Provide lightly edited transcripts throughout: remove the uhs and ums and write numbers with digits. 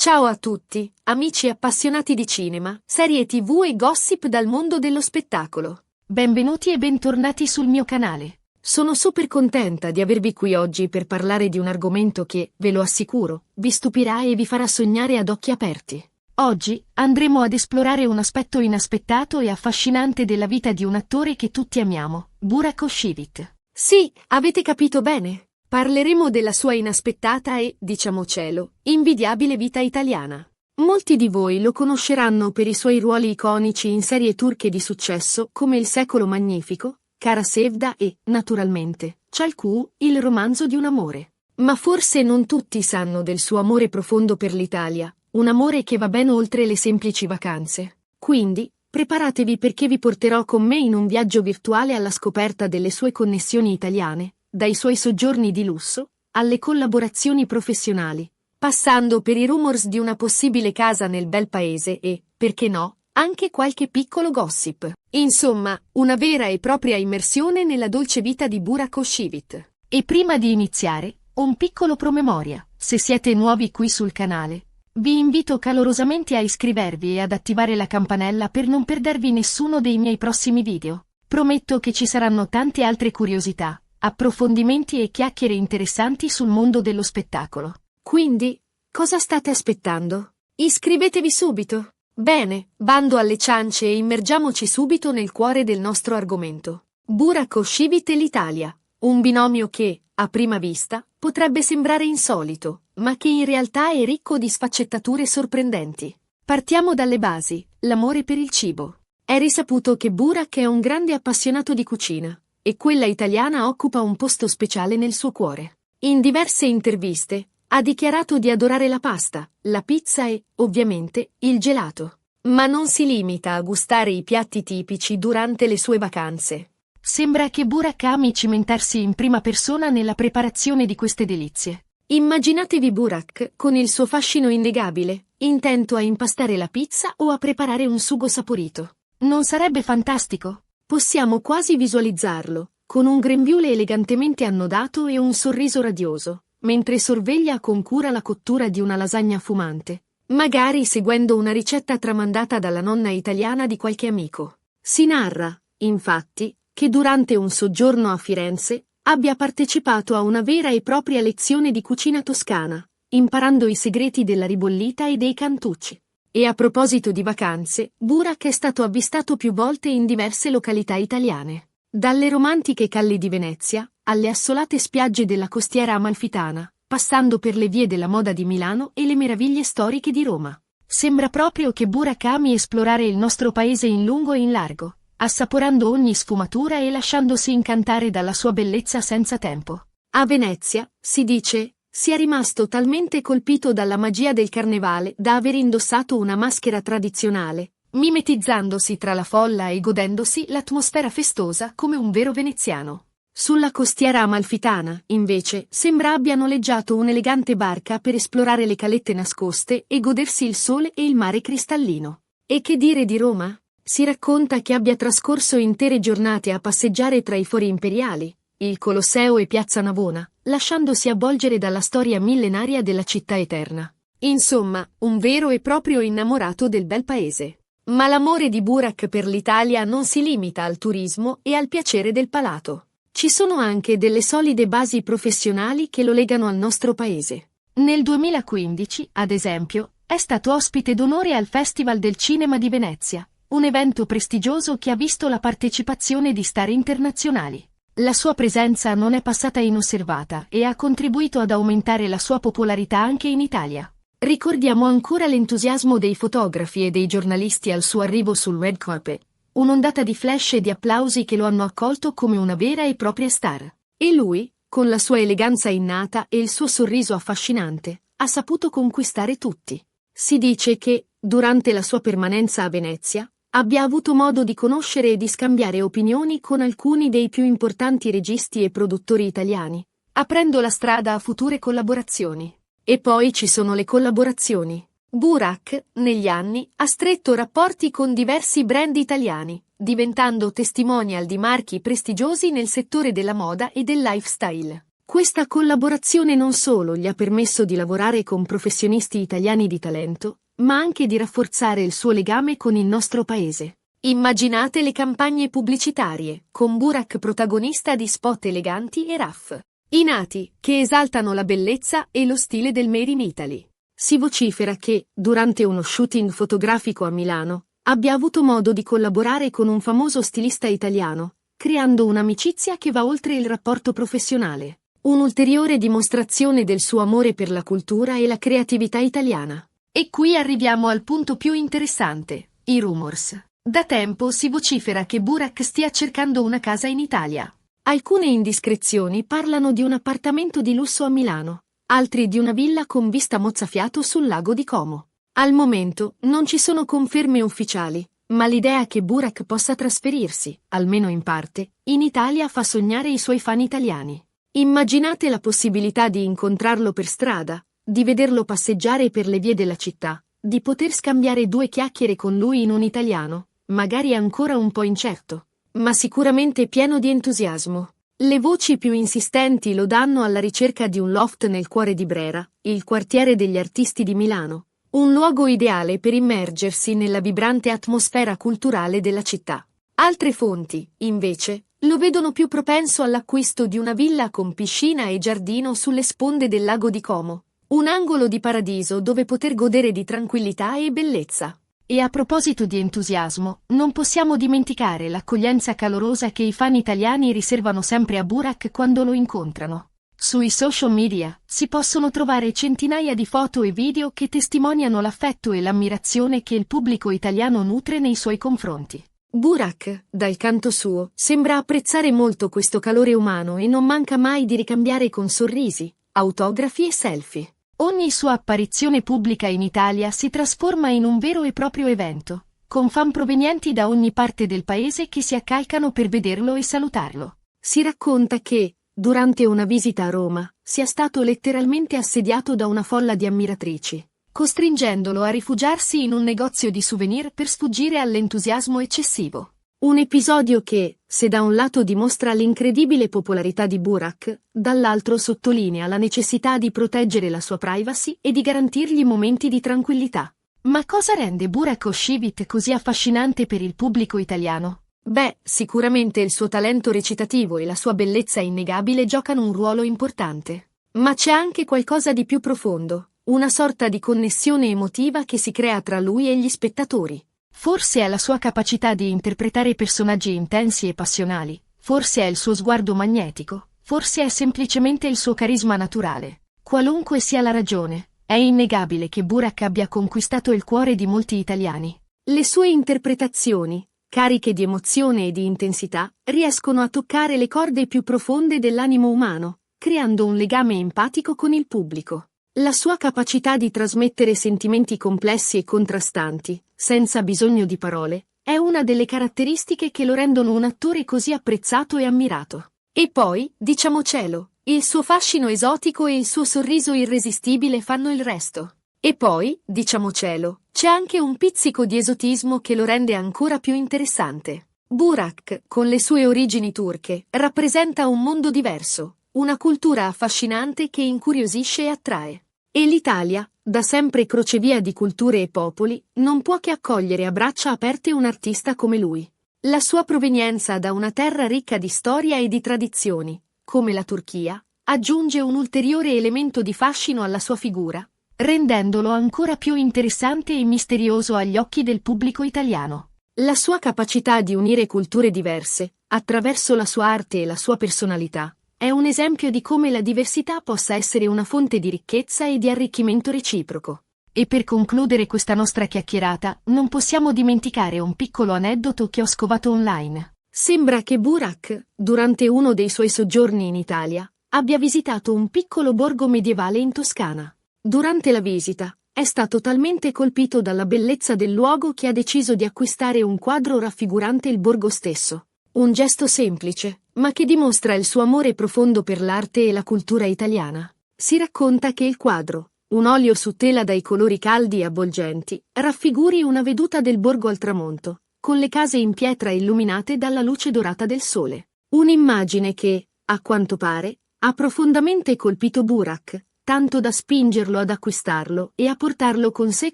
Ciao a tutti, amici appassionati di cinema, serie TV e gossip dal mondo dello spettacolo. Benvenuti e bentornati sul mio canale. Sono super contenta di avervi qui oggi per parlare di un argomento che, ve lo assicuro, vi stupirà e vi farà sognare ad occhi aperti. Oggi andremo ad esplorare un aspetto inaspettato e affascinante della vita di un attore che tutti amiamo, Burak Özçivit. Sì, avete capito bene. Parleremo della sua inaspettata e, diciamocelo, invidiabile vita italiana. Molti di voi lo conosceranno per i suoi ruoli iconici in serie turche di successo come Il secolo magnifico, Kara Sevda e, naturalmente, Çalık, il romanzo di un amore. Ma forse non tutti sanno del suo amore profondo per l'Italia, un amore che va ben oltre le semplici vacanze. Quindi, preparatevi perché vi porterò con me in un viaggio virtuale alla scoperta delle sue connessioni italiane, dai suoi soggiorni di lusso, alle collaborazioni professionali, passando per i rumors di una possibile casa nel bel paese e, perché no, anche qualche piccolo gossip. Insomma, una vera e propria immersione nella dolce vita di Burak Özçivit. E prima di iniziare, un piccolo promemoria. Se siete nuovi qui sul canale, vi invito calorosamente a iscrivervi e ad attivare la campanella per non perdervi nessuno dei miei prossimi video. Prometto che ci saranno tante altre curiosità, approfondimenti e chiacchiere interessanti sul mondo dello spettacolo. Quindi, cosa state aspettando? Iscrivetevi subito! Bene, bando alle ciance e immergiamoci subito nel cuore del nostro argomento. Burak Özçivit e l'Italia, un binomio che, a prima vista, potrebbe sembrare insolito, ma che in realtà è ricco di sfaccettature sorprendenti. Partiamo dalle basi, l'amore per il cibo. È risaputo che Burak è un grande appassionato di cucina, e quella italiana occupa un posto speciale nel suo cuore. In diverse interviste, ha dichiarato di adorare la pasta, la pizza e, ovviamente, il gelato. Ma non si limita a gustare i piatti tipici durante le sue vacanze. Sembra che Burak ami cimentarsi in prima persona nella preparazione di queste delizie. Immaginatevi Burak con il suo fascino innegabile, intento a impastare la pizza o a preparare un sugo saporito. Non sarebbe fantastico? Possiamo quasi visualizzarlo, con un grembiule elegantemente annodato e un sorriso radioso, mentre sorveglia con cura la cottura di una lasagna fumante, magari seguendo una ricetta tramandata dalla nonna italiana di qualche amico. Si narra, infatti, che durante un soggiorno a Firenze abbia partecipato a una vera e propria lezione di cucina toscana, imparando i segreti della ribollita e dei cantucci. E a proposito di vacanze, Burak è stato avvistato più volte in diverse località italiane. Dalle romantiche calli di Venezia, alle assolate spiagge della costiera amalfitana, passando per le vie della moda di Milano e le meraviglie storiche di Roma. Sembra proprio che Burak ami esplorare il nostro paese in lungo e in largo, assaporando ogni sfumatura e lasciandosi incantare dalla sua bellezza senza tempo. A Venezia, si dice, si è rimasto talmente colpito dalla magia del carnevale da aver indossato una maschera tradizionale, mimetizzandosi tra la folla e godendosi l'atmosfera festosa come un vero veneziano. Sulla costiera amalfitana, invece, sembra abbia noleggiato un'elegante barca per esplorare le calette nascoste e godersi il sole e il mare cristallino. E che dire di Roma? Si racconta che abbia trascorso intere giornate a passeggiare tra i fori imperiali, il Colosseo e Piazza Navona, lasciandosi avvolgere dalla storia millenaria della città eterna. Insomma, un vero e proprio innamorato del bel paese. Ma l'amore di Burak per l'Italia non si limita al turismo e al piacere del palato. Ci sono anche delle solide basi professionali che lo legano al nostro paese. Nel 2015, ad esempio, è stato ospite d'onore al Festival del Cinema di Venezia, un evento prestigioso che ha visto la partecipazione di star internazionali. La sua presenza non è passata inosservata e ha contribuito ad aumentare la sua popolarità anche in Italia. Ricordiamo ancora l'entusiasmo dei fotografi e dei giornalisti al suo arrivo sul red carpet, un'ondata di flash e di applausi che lo hanno accolto come una vera e propria star. E lui, con la sua eleganza innata e il suo sorriso affascinante, ha saputo conquistare tutti. Si dice che, durante la sua permanenza a Venezia, abbia avuto modo di conoscere e di scambiare opinioni con alcuni dei più importanti registi e produttori italiani, aprendo la strada a future collaborazioni. E poi ci sono le collaborazioni. Burak, negli anni, ha stretto rapporti con diversi brand italiani, diventando testimonial di marchi prestigiosi nel settore della moda e del lifestyle. Questa collaborazione non solo gli ha permesso di lavorare con professionisti italiani di talento, ma anche di rafforzare il suo legame con il nostro paese. Immaginate le campagne pubblicitarie, con Burak protagonista di spot eleganti e raffinati, che esaltano la bellezza e lo stile del Made in Italy. Si vocifera che, durante uno shooting fotografico a Milano, abbia avuto modo di collaborare con un famoso stilista italiano, creando un'amicizia che va oltre il rapporto professionale. Un'ulteriore dimostrazione del suo amore per la cultura e la creatività italiana. E qui arriviamo al punto più interessante, i rumors. Da tempo si vocifera che Burak stia cercando una casa in Italia. Alcune indiscrezioni parlano di un appartamento di lusso a Milano, altri di una villa con vista mozzafiato sul lago di Como. Al momento non ci sono conferme ufficiali, ma l'idea che Burak possa trasferirsi, almeno in parte, in Italia fa sognare i suoi fan italiani. Immaginate la possibilità di incontrarlo per strada, di vederlo passeggiare per le vie della città, di poter scambiare due chiacchiere con lui in un italiano, magari ancora un po' incerto, ma sicuramente pieno di entusiasmo. Le voci più insistenti lo danno alla ricerca di un loft nel cuore di Brera, il quartiere degli artisti di Milano, un luogo ideale per immergersi nella vibrante atmosfera culturale della città. Altre fonti, invece, lo vedono più propenso all'acquisto di una villa con piscina e giardino sulle sponde del lago di Como, un angolo di paradiso dove poter godere di tranquillità e bellezza. E a proposito di entusiasmo, non possiamo dimenticare l'accoglienza calorosa che i fan italiani riservano sempre a Burak quando lo incontrano. Sui social media si possono trovare centinaia di foto e video che testimoniano l'affetto e l'ammirazione che il pubblico italiano nutre nei suoi confronti. Burak, dal canto suo, sembra apprezzare molto questo calore umano e non manca mai di ricambiare con sorrisi, autografi e selfie. Ogni sua apparizione pubblica in Italia si trasforma in un vero e proprio evento, con fan provenienti da ogni parte del paese che si accalcano per vederlo e salutarlo. Si racconta che, durante una visita a Roma, sia stato letteralmente assediato da una folla di ammiratrici, costringendolo a rifugiarsi in un negozio di souvenir per sfuggire all'entusiasmo eccessivo. Un episodio che, se da un lato dimostra l'incredibile popolarità di Burak, dall'altro sottolinea la necessità di proteggere la sua privacy e di garantirgli momenti di tranquillità. Ma cosa rende Burak Oshivit così affascinante per il pubblico italiano? Beh, sicuramente il suo talento recitativo e la sua bellezza innegabile giocano un ruolo importante. Ma c'è anche qualcosa di più profondo, una sorta di connessione emotiva che si crea tra lui e gli spettatori. Forse è la sua capacità di interpretare personaggi intensi e passionali, forse è il suo sguardo magnetico, forse è semplicemente il suo carisma naturale. Qualunque sia la ragione, è innegabile che Burak abbia conquistato il cuore di molti italiani. Le sue interpretazioni, cariche di emozione e di intensità, riescono a toccare le corde più profonde dell'animo umano, creando un legame empatico con il pubblico. La sua capacità di trasmettere sentimenti complessi e contrastanti, senza bisogno di parole, è una delle caratteristiche che lo rendono un attore così apprezzato e ammirato. E poi, diciamocelo, il suo fascino esotico e il suo sorriso irresistibile fanno il resto. E poi, diciamocelo, c'è anche un pizzico di esotismo che lo rende ancora più interessante. Burak, con le sue origini turche, rappresenta un mondo diverso, una cultura affascinante che incuriosisce e attrae. E l'Italia, da sempre crocevia di culture e popoli, non può che accogliere a braccia aperte un artista come lui. La sua provenienza da una terra ricca di storia e di tradizioni, come la Turchia, aggiunge un ulteriore elemento di fascino alla sua figura, rendendolo ancora più interessante e misterioso agli occhi del pubblico italiano. La sua capacità di unire culture diverse, attraverso la sua arte e la sua personalità, è un esempio di come la diversità possa essere una fonte di ricchezza e di arricchimento reciproco. E per concludere questa nostra chiacchierata, non possiamo dimenticare un piccolo aneddoto che ho scovato online. Sembra che Burak, durante uno dei suoi soggiorni in Italia, abbia visitato un piccolo borgo medievale in Toscana. Durante la visita, è stato talmente colpito dalla bellezza del luogo che ha deciso di acquistare un quadro raffigurante il borgo stesso. Un gesto semplice, ma che dimostra il suo amore profondo per l'arte e la cultura italiana. Si racconta che il quadro, un olio su tela dai colori caldi e avvolgenti, raffiguri una veduta del borgo al tramonto, con le case in pietra illuminate dalla luce dorata del sole. Un'immagine che, a quanto pare, Ha profondamente colpito Burak, tanto da spingerlo ad acquistarlo e a portarlo con sé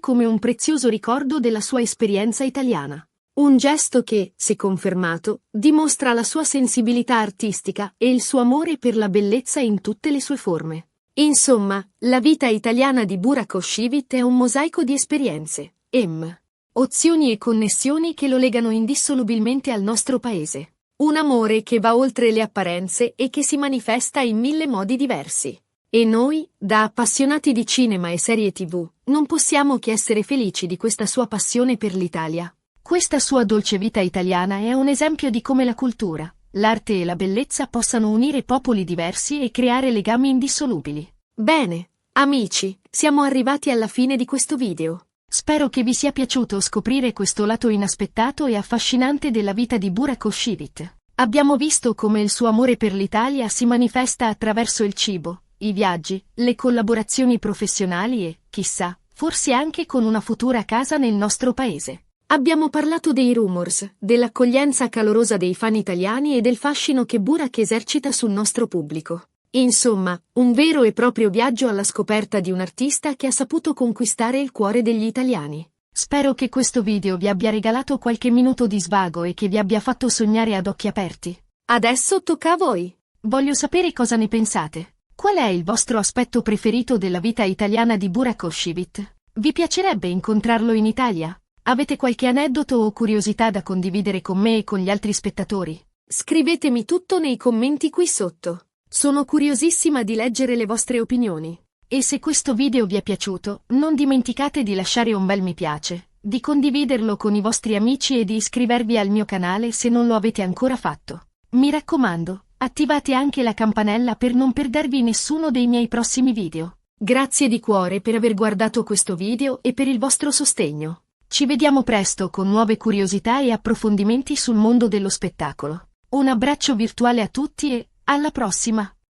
come un prezioso ricordo della sua esperienza italiana. Un gesto che, se confermato, dimostra la sua sensibilità artistica e il suo amore per la bellezza in tutte le sue forme. Insomma, la vita italiana di Burak Özçivit è un mosaico di esperienze, emozioni e connessioni che lo legano indissolubilmente al nostro paese. Un amore che va oltre le apparenze e che si manifesta in mille modi diversi. E noi, da appassionati di cinema e serie TV, non possiamo che essere felici di questa sua passione per l'Italia. Questa sua dolce vita italiana è un esempio di come la cultura, l'arte e la bellezza possano unire popoli diversi e creare legami indissolubili. Bene, amici, siamo arrivati alla fine di questo video. Spero che vi sia piaciuto scoprire questo lato inaspettato e affascinante della vita di Burak Özçivit. Abbiamo visto come il suo amore per l'Italia si manifesta attraverso il cibo, i viaggi, le collaborazioni professionali e, chissà, forse anche con una futura casa nel nostro paese. Abbiamo parlato dei rumors, dell'accoglienza calorosa dei fan italiani e del fascino che Burak esercita sul nostro pubblico. Insomma, un vero e proprio viaggio alla scoperta di un artista che ha saputo conquistare il cuore degli italiani. Spero che questo video vi abbia regalato qualche minuto di svago e che vi abbia fatto sognare ad occhi aperti. Adesso tocca a voi. Voglio sapere cosa ne pensate. Qual è il vostro aspetto preferito della vita italiana di Burak Özçivit? Vi piacerebbe incontrarlo in Italia? Avete qualche aneddoto o curiosità da condividere con me e con gli altri spettatori? Scrivetemi tutto nei commenti qui sotto. Sono curiosissima di leggere le vostre opinioni. E se questo video vi è piaciuto, non dimenticate di lasciare un bel mi piace, di condividerlo con i vostri amici e di iscrivervi al mio canale se non lo avete ancora fatto. Mi raccomando, attivate anche la campanella per non perdervi nessuno dei miei prossimi video. Grazie di cuore per aver guardato questo video e per il vostro sostegno. Ci vediamo presto con nuove curiosità e approfondimenti sul mondo dello spettacolo. Un abbraccio virtuale a tutti e alla prossima!